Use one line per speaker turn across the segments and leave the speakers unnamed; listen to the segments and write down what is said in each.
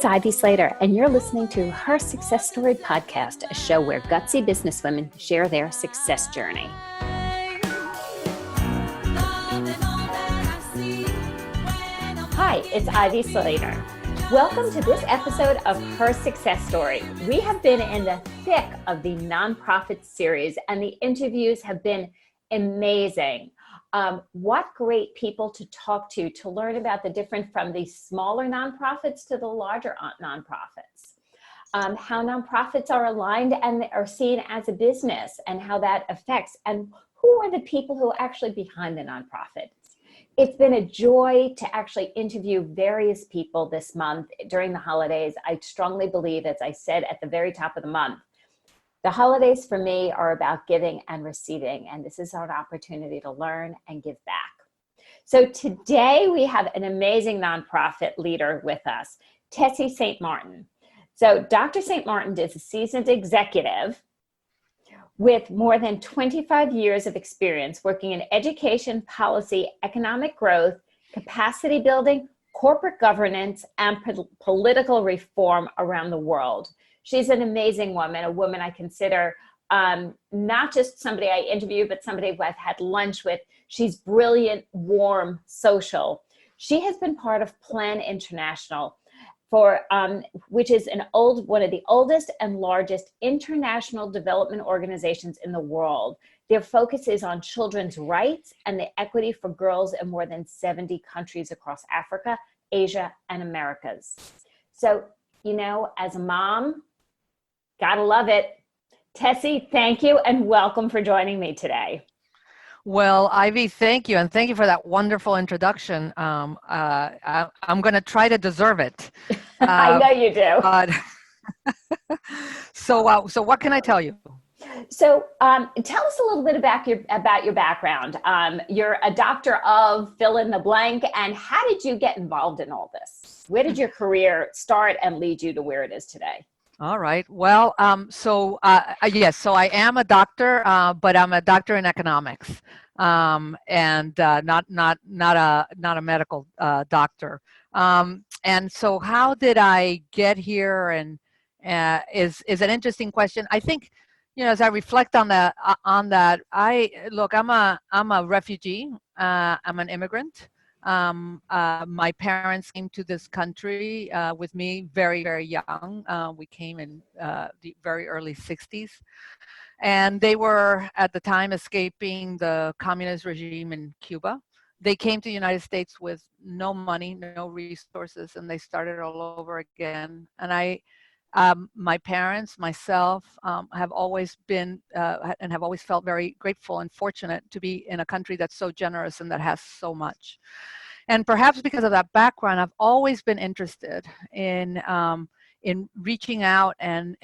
Ivy Slater, and you're listening to Her Success Story Podcast, a show where gutsy businesswomen share their success journey. Hi, it's Ivy Slater. Welcome to this episode of Her Success Story. We have been in the thick of the nonprofit series, and the interviews have been amazing. What great people to talk to learn about the difference from the smaller nonprofits to the larger nonprofits. How nonprofits are aligned and are seen as a business and how that affects, and who are the people who are actually behind the nonprofit. It's been a joy to actually interview various people this month during the holidays. I strongly believe, as I said at the very top of the month, the holidays for me are about giving and receiving, and this is our opportunity to learn and give back. So today we have an amazing nonprofit leader with us, Tessie St Martin. So Dr. St Martin is a seasoned executive with more than 25 years of experience working in education, policy, economic growth, capacity building, corporate governance, and political reform around the world. She's an amazing woman, a woman I consider not just somebody I interview, but somebody who I've had lunch with. She's brilliant, warm, social. She has been part of Plan International, which is one of the oldest and largest international development organizations in the world. Their focus is on children's rights and the equity for girls in more than 70 countries across Africa, Asia, and Americas. So, as a mom, gotta love it. Tessie, thank you and welcome for joining me today.
Well, Ivy, thank you. And thank you for that wonderful introduction. I'm going to try to deserve it.
I know you do.
So what can I tell you?
So tell us a little bit about your background. You're a doctor of fill in the blank. And how did you get involved in all this? Where did your career start and lead you to where it is today?
All right. Well, yes, so I am a doctor, but I'm a doctor in economics, and not a medical doctor. And so, how did I get here? And is an interesting question. I think, as I reflect on that, I'm a refugee. I'm an immigrant. My parents came to this country with me very, very young. We came in the very early 60s. And they were, at the time, escaping the communist regime in Cuba. They came to the United States with no money, no resources, and they started all over again. And my parents, myself, have always been and have always felt very grateful and fortunate to be in a country that's so generous and that has so much. And perhaps because of that background, I've always been interested in reaching out and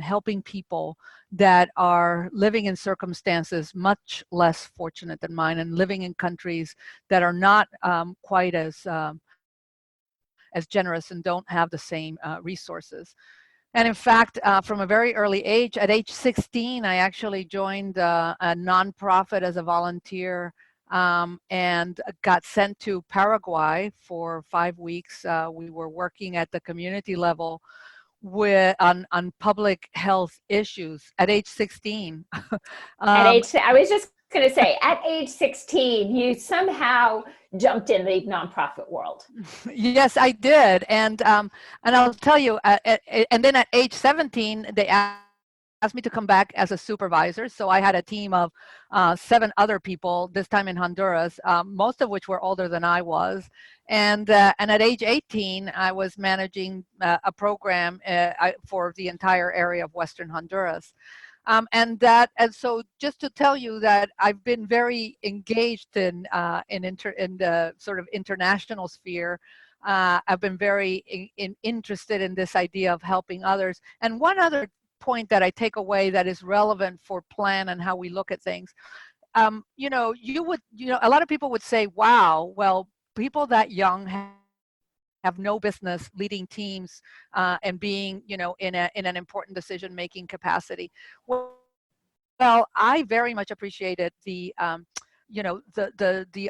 helping people that are living in circumstances much less fortunate than mine, and living in countries that are not quite as generous and don't have the same resources. And in fact, from a very early age, at age 16, I actually joined a nonprofit as a volunteer, and got sent to Paraguay for 5 weeks. We were working at the community level on public health issues at age 16.
I was just going to say, at age 16, you somehow jumped in the nonprofit world.
Yes, I did. And I'll tell you, and then at age 17, they asked me to come back as a supervisor. So I had a team of 7 other people, this time in Honduras, most of which were older than I was. And at age 18, I was managing a program for the entire area of Western Honduras. And so just to tell you that I've been very engaged in the sort of international sphere. I've been very interested in this idea of helping others. And one other point that I take away that is relevant for Plan and how we look at things. A lot of people would say, wow, well, people that young have no business leading teams and being, in an important decision-making capacity. Well, I very much appreciated the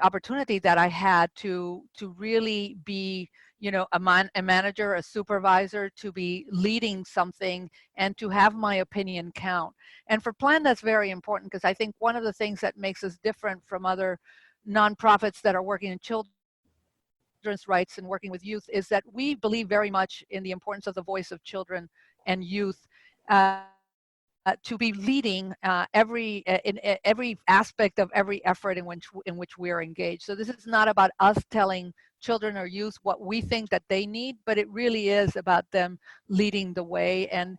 opportunity that I had to really be, a manager, a supervisor, to be leading something and to have my opinion count. And for Plan, that's very important, because I think one of the things that makes us different from other nonprofits that are working in children's rights and working with youth is that we believe very much in the importance of the voice of children and youth, to be leading every aspect of every effort in which we are engaged. So this is not about us telling children or youth what we think that they need, but it really is about them leading the way. And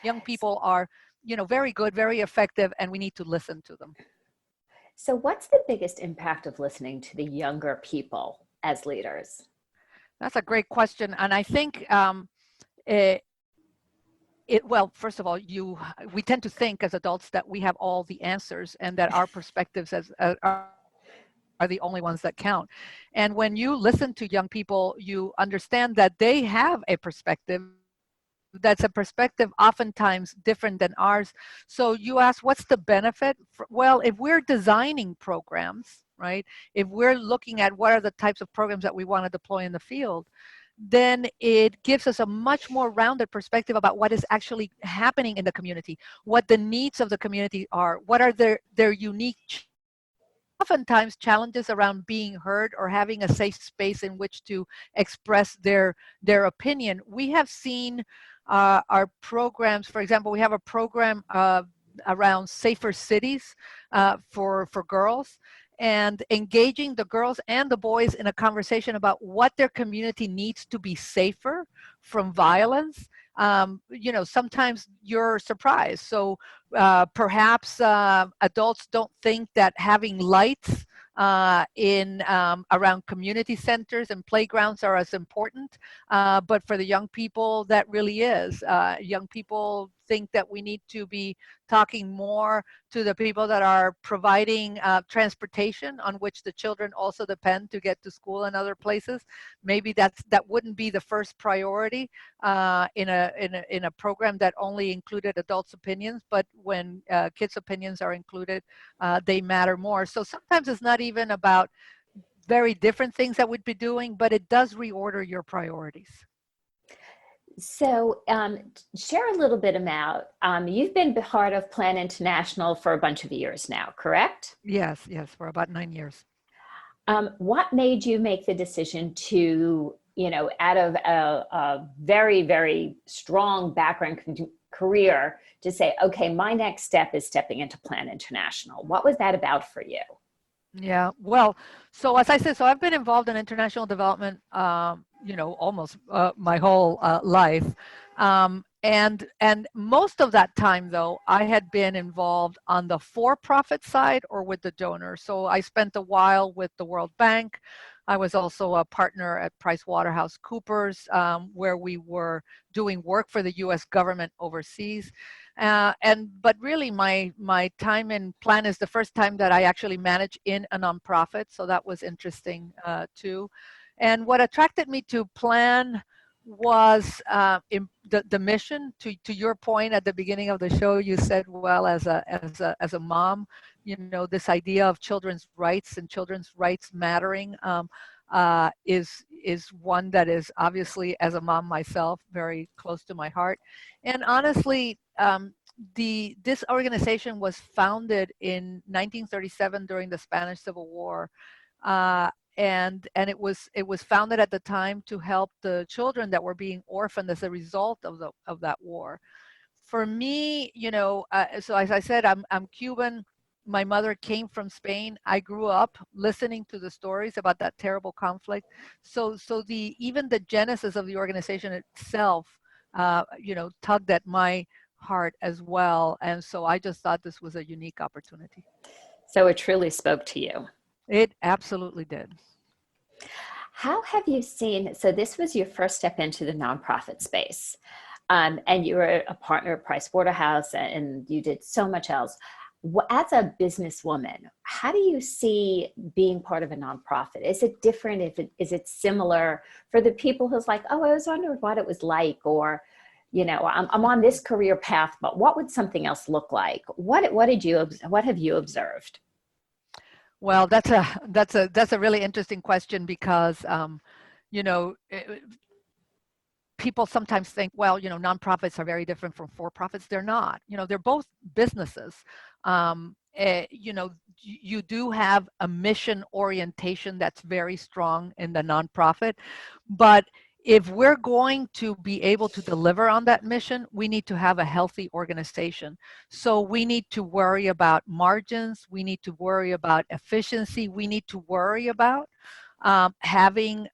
young people are, very good, very effective, and we need to listen to them.
So what's the biggest impact of listening to the younger people as leaders?
That's a great question. And I think well, first of all, we tend to think as adults that we have all the answers and that our perspectives are the only ones that count. And when you listen to young people, you understand that they have a perspective that's a perspective oftentimes different than ours. So you ask, what's the benefit? Well, if we're designing programs, right, if we're looking at what are the types of programs that we want to deploy in the field, then it gives us a much more rounded perspective about what is actually happening in the community, what the needs of the community are, what are their unique, oftentimes challenges around being heard or having a safe space in which to express their opinion. We have seen our programs, for example, we have a program around safer cities for girls, and engaging the girls and the boys in a conversation about what their community needs to be safer from violence. Sometimes you're surprised. So perhaps adults don't think that having lights around community centers and playgrounds are as important, but for the young people, that really is. Young people think that we need to be talking more to the people that are providing transportation on which the children also depend to get to school and other places. Maybe that wouldn't be the first priority in a program that only included adults' opinions, but when kids' opinions are included, they matter more. So sometimes it's not even about very different things that we'd be doing, but it does reorder your priorities.
So share a little bit about, you've been part of Plan International for a bunch of years now, correct?
Yes, for about 9 years.
What made you make the decision to, out of a very, very strong background career, to say, okay, my next step is stepping into Plan International? What was that about for you?
Yeah, well, so as I said, I've been involved in international development, almost my whole life. And most of that time, though, I had been involved on the for-profit side or with the donor. So I spent a while with the World Bank. I was also a partner at PricewaterhouseCoopers, where we were doing work for the U.S. government overseas. But really, my time in Plan is the first time that I actually managed in a nonprofit. So that was interesting too. And what attracted me to Plan was the mission. To your point at the beginning of the show, you said, well, as a mom, this idea of children's rights and children's rights mattering is one that is obviously, as a mom myself, very close to my heart. And honestly, this organization was founded in 1937 during the Spanish Civil War. And it was founded at the time to help the children that were being orphaned as a result of that war. For me, so as I said, I'm Cuban. My mother came from Spain. I grew up listening to the stories about that terrible conflict. So even the genesis of the organization itself, tugged at my heart as well. And so I just thought this was a unique opportunity.
So it truly spoke to you.
It absolutely did.
How have you seen, so this was your first step into the nonprofit space, and you were a partner at Pricewaterhouse, and you did so much else. As a businesswoman, how do you see being part of a nonprofit? Is it different? Is it similar for the people who's like, oh, I was wondering what it was like, or, I'm on this career path, but what would something else look like? What have you observed?
Well, that's a really interesting question because, people sometimes think, well, nonprofits are very different from for-profits. They're not. They're both businesses. You do have a mission orientation that's very strong in the nonprofit, but if we're going to be able to deliver on that mission, we need to have a healthy organization. So we need to worry about margins. We need to worry about efficiency. We need to worry about having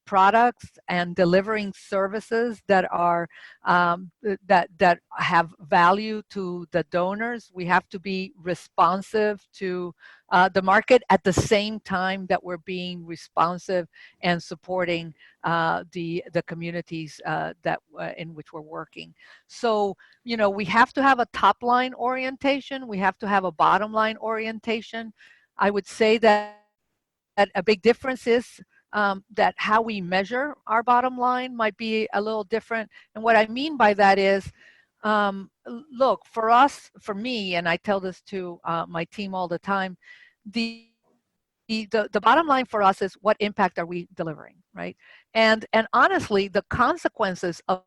products and delivering services that are that have value to the donors. We have to be responsive to the market at the same time that we're being responsive and supporting the communities that in which we're working. So we have to have a top line orientation. We have to have a bottom line orientation. I would say that a big difference is that how we measure our bottom line might be a little different. And what I mean by that is, look, for me, and I tell this to my team all the time, the bottom line for us is what impact are we delivering, right? And honestly, the consequences of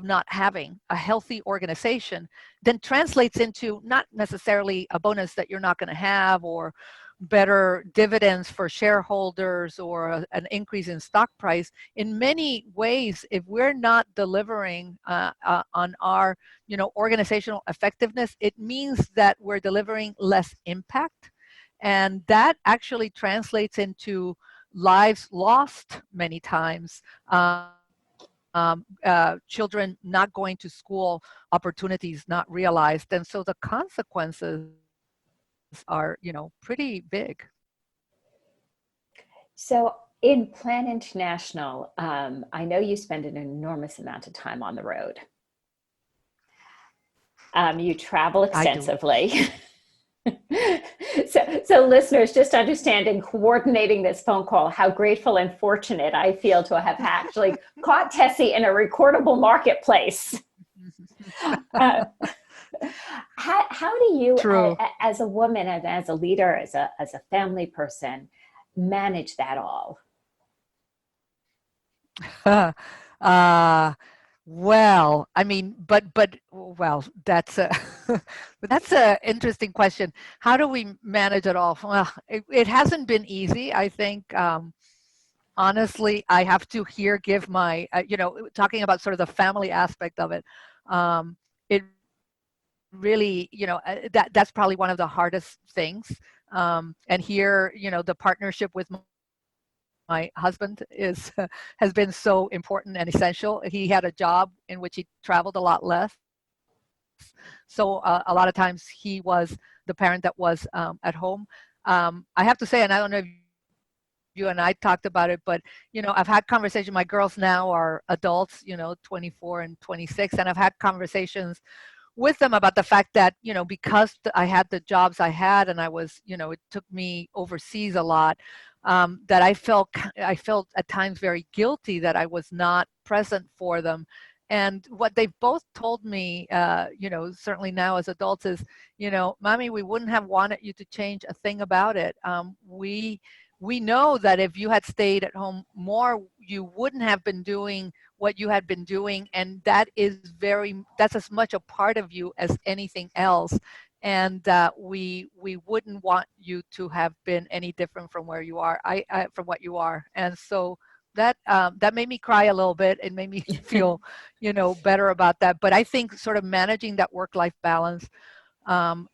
not having a healthy organization then translates into not necessarily a bonus that you're not going to have, or better dividends for shareholders, or an increase in stock price. In many ways, if we're not delivering on our organizational effectiveness, it means that we're delivering less impact, and that actually translates into lives lost many times. Children not going to school, opportunities not realized, and so the consequences are pretty big.
So in Plan International, I know you spend an enormous amount of time on the road. You travel extensively. So listeners, just understanding, coordinating this phone call, how grateful and fortunate I feel to have actually caught Tessie in a recordable marketplace. How do you, as a woman, and as a leader, as a family person, manage that all?
Well, I mean, well, that's a that's a interesting question. How do we manage it all? Well, it hasn't been easy. I think, honestly, I have to here give my, talking about sort of the family aspect of it. It really, that's probably one of the hardest things. And here, the partnership with my husband has been so important and essential. He had a job in which he traveled a lot less. So a lot of times he was the parent that was at home. I have to say, and I don't know if you and I talked about it, but I've had conversations. My girls now are adults, 24 and 26, and I've had conversations with them about the fact that, because I had the jobs I had, and I was, it took me overseas a lot, that I felt at times very guilty that I was not present for them. And what they've both told me, certainly now as adults, is, Mommy, we wouldn't have wanted you to change a thing about it. We know that if you had stayed at home more, you wouldn't have been doing what you had been doing, and that's as much a part of you as anything else. And we wouldn't want you to have been any different from where you are, from what you are. And so that made me cry a little bit. It made me feel, better about that. But I think sort of managing that work-life balance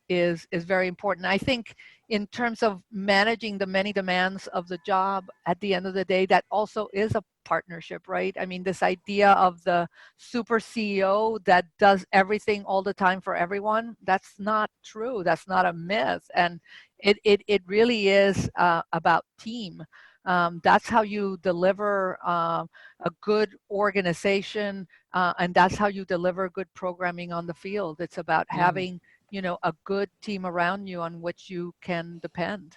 is very important. I think in terms of managing the many demands of the job, at the end of the day, that also is a partnership, right? I mean, this idea of the super CEO that does everything all the time for everyone, that's not true. That's not a myth. And it really is about team. That's how you deliver a good organization, and that's how you deliver good programming on the field. It's about having a good team around you on which you can depend.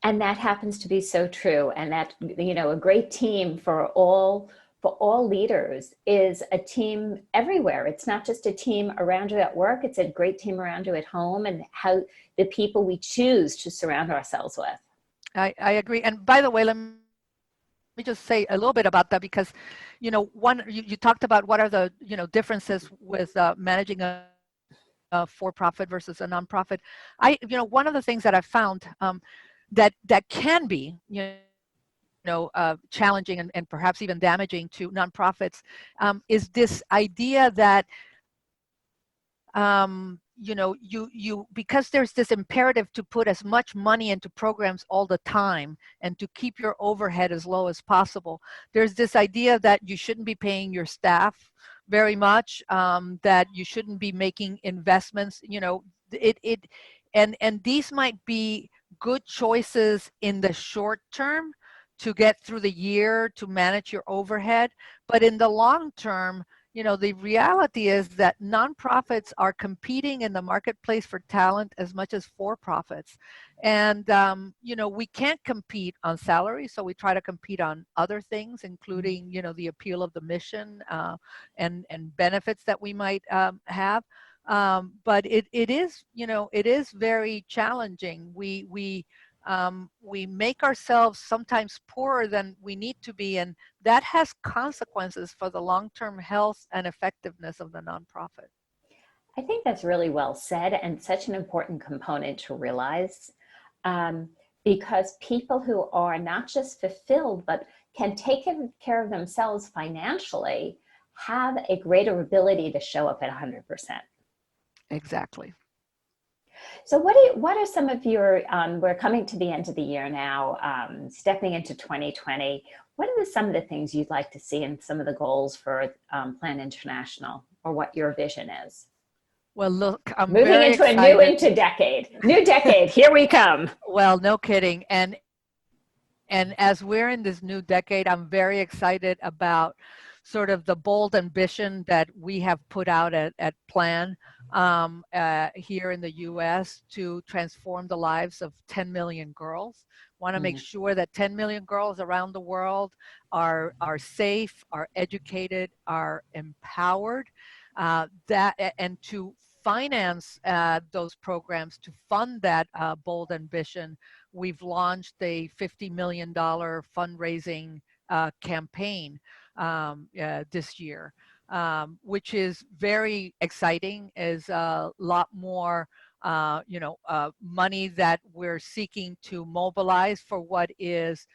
And that happens to be so true. And that, a great team for all leaders is a team everywhere. It's not just a team around you at work. It's a great team around you at home, and how the people we choose to surround ourselves with.
I agree. And by the way, let me just say a little bit about that because, you talked about what are the, differences with managing a for-profit versus a nonprofit. One of the things that I've found that can be, challenging and perhaps even damaging to nonprofits is this idea that because there's this imperative to put as much money into programs all the time and to keep your overhead as low as possible, there's this idea that you shouldn't be paying your staff very much, that you shouldn't be making investments, and these might be good choices in the short term to get through the year to manage your overhead, but in the long term, the reality is that nonprofits are competing in the marketplace for talent as much as for-profits. And, we can't compete on salary, so we try to compete on other things, including, the appeal of the mission and benefits that we might have. But it is, it is very challenging. We make ourselves sometimes poorer than we need to be, and that has consequences for the long-term health and effectiveness of the nonprofit.
I think that's really well said and such an important component to realize, because people who are not just fulfilled but can take care of themselves financially have a greater ability to show up at 100%.
Exactly.
So what are some of your, we're coming to the end of the year now, stepping into 2020. What are some of the things you'd like to see in some of the goals for Plan International, or what your vision is?
Well, look, I'm
moving
very
into
excited.
New decade, here we come.
Well, no kidding. And as we're in this new decade, I'm very excited about sort of the bold ambition that we have put out at Plan here in the U.S. to transform the lives of 10 million girls. Want to make sure that 10 million girls around the world are safe, are educated, are empowered, and to finance those programs, to fund that bold ambition. We've launched a $50 million fundraising campaign this year, which is very exciting. Is a lot more money that we're seeking to mobilize for what is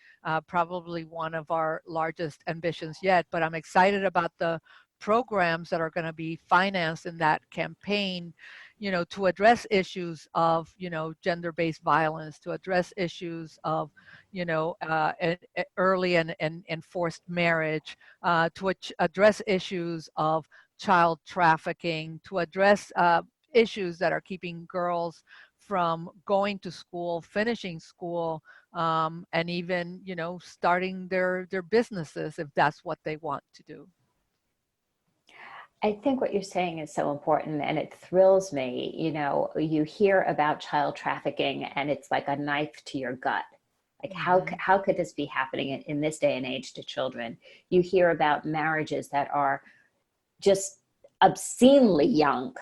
probably one of our largest ambitions yet. But I'm excited about the programs that are going to be financed in that campaign, to address issues of, gender-based violence, to address issues of, early and forced marriage, to address issues of child trafficking, to address issues that are keeping girls from going to school, finishing school, and even, starting their businesses if that's what they want to do.
I think what you're saying is so important, and it thrills me. You hear about child trafficking and it's like a knife to your gut. Like, how could this be happening in this day and age to children? You hear about marriages that are just obscenely young.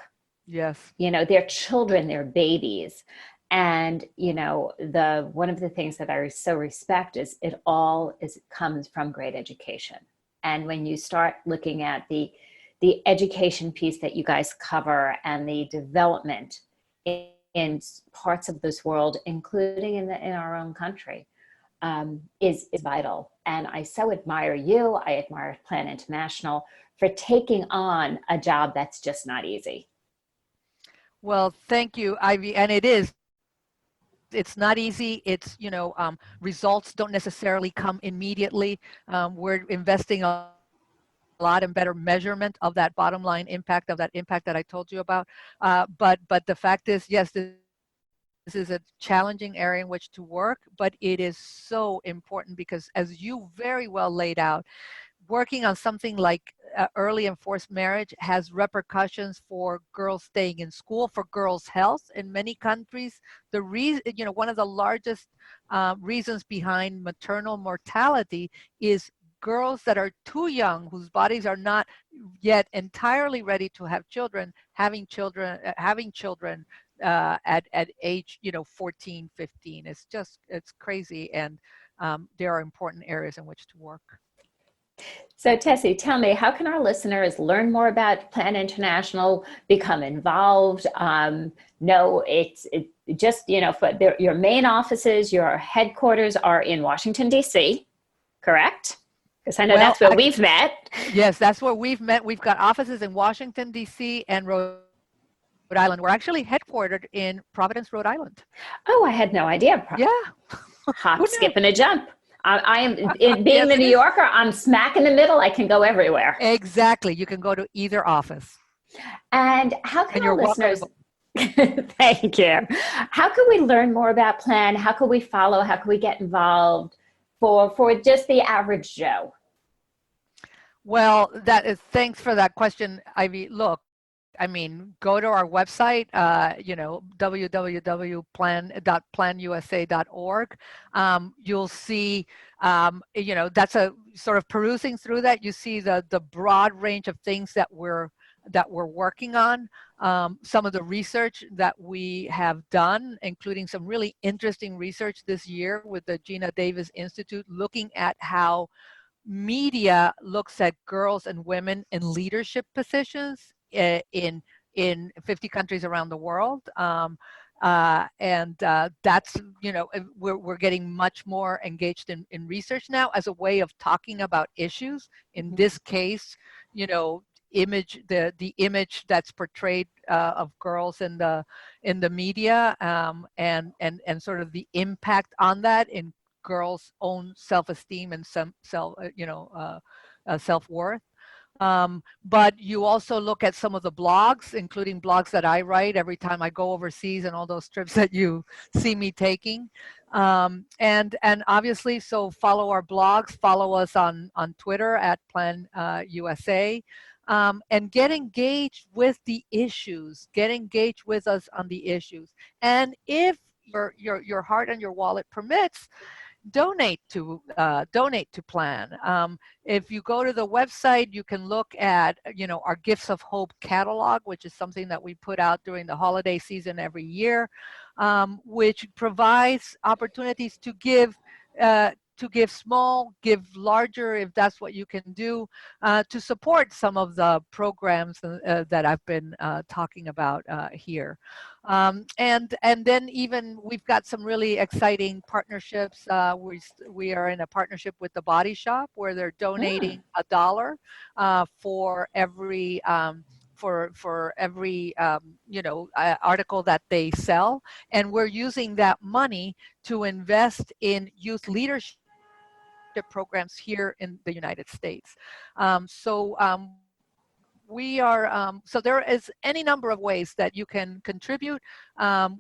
Yes.
They're children, they're babies. And, one of the things that I so respect is it comes from great education. And when you start looking at the education piece that you guys cover and the development in parts of this world, including in our own country, is vital. And I so admire you. I admire Plan International for taking on a job that's just not easy.
Well, thank you, Ivy. And it's not easy. It's, results don't necessarily come immediately. We're investing a lot in better measurement of that bottom line impact, of that impact that I told you about. But the fact is, yes, this is a challenging area in which to work, but it is so important because, as you very well laid out, working on something like early and forced marriage has repercussions for girls staying in school, for girls' health in many countries. The reason, one of the largest reasons behind maternal mortality is girls that are too young, whose bodies are not yet entirely ready to have children, having children at age 14, 15. It's crazy. And there are important areas in which to work.
So Tessie, tell me, how can our listeners learn more about Plan International, become involved? No, it's just, for your main offices, your headquarters are in Washington, D.C., correct? Because I know that's where we've met.
Yes, that's where we've met. We've got offices in Washington, D.C. and Rhode Island. We're actually headquartered in Providence, Rhode Island.
Oh, I had no idea.
Yeah.
Hop, skip, and a jump. I am, being yes, the New Yorker, I'm smack in the middle. I can go everywhere.
Exactly. You can go to either office.
And how can our listeners... Thank you. How can we learn more about Plan? How can we follow? How can we get involved for just the average Joe?
Well, thanks for that question, Ivy. Look, I mean, go to our website, www.planusa.org. You'll see, that's a sort of perusing through that. You see the broad range of things that we're working on. Some of the research that we have done, including some really interesting research this year with the Gina Davis Institute, looking at how media looks at girls and women in leadership positions in 50 countries around the world. That's, we're getting much more engaged in research now as a way of talking about issues. In this case, the image that's portrayed of girls in the media, and sort of the impact on that in girls' own self-esteem and self-worth. But you also look at some of the blogs, including blogs that I write every time I go overseas and all those trips that you see me taking. And obviously, so follow our blogs, follow us on Twitter at Plan USA, and get engaged with the issues. Get engaged with us on the issues. And if your heart and your wallet permits, donate to Plan. If you go to the website, you can look at our Gifts of Hope catalog, which is something that we put out during the holiday season every year, which provides opportunities to give small, give larger, if that's what you can do, to support some of the programs that I've been talking about here. And then even we've got some really exciting partnerships. We are in a partnership with the Body Shop, where they're donating $1 for every article that they sell, and we're using that money to invest in youth leadership programs here in the United States. We are, so there is any number of ways that you can contribute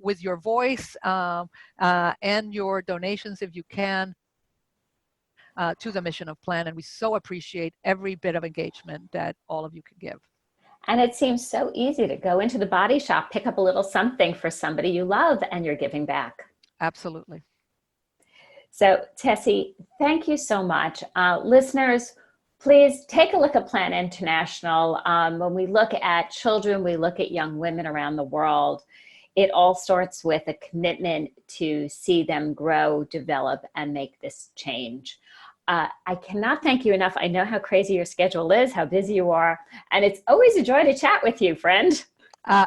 with your voice and your donations, if you can, to the mission of Plan. And we so appreciate every bit of engagement that all of you can give.
And it seems so easy to go into the Body Shop, pick up a little something for somebody you love, and you're giving back.
Absolutely.
So Tessie, thank you so much. Listeners, please take a look at Plan International. When we look at children, we look at young women around the world, it all starts with a commitment to see them grow, develop, and make this change. I cannot thank you enough. I know how crazy your schedule is, how busy you are, and it's always a joy to chat with you, friend.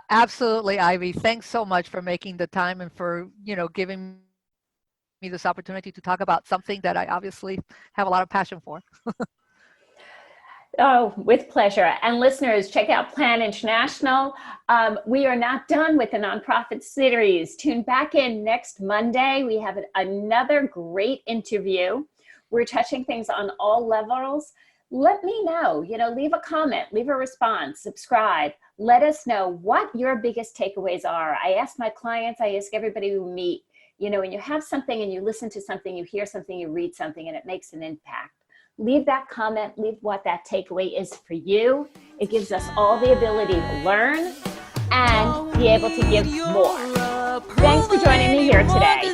Absolutely, Ivy. Thanks so much for making the time and for, giving me this opportunity to talk about something that I obviously have a lot of passion for.
Oh, with pleasure. And listeners, check out Plan International. We are not done with the nonprofit series. Tune back in next Monday. We have another great interview. We're touching things on all levels. Let me know, leave a comment, leave a response, subscribe. Let us know what your biggest takeaways are. I ask my clients, I ask everybody we meet, when you have something and you listen to something, you hear something, you read something, and it makes an impact. Leave that comment, leave what that takeaway is for you. It gives us all the ability to learn and be able to give more. Thanks for joining me here today.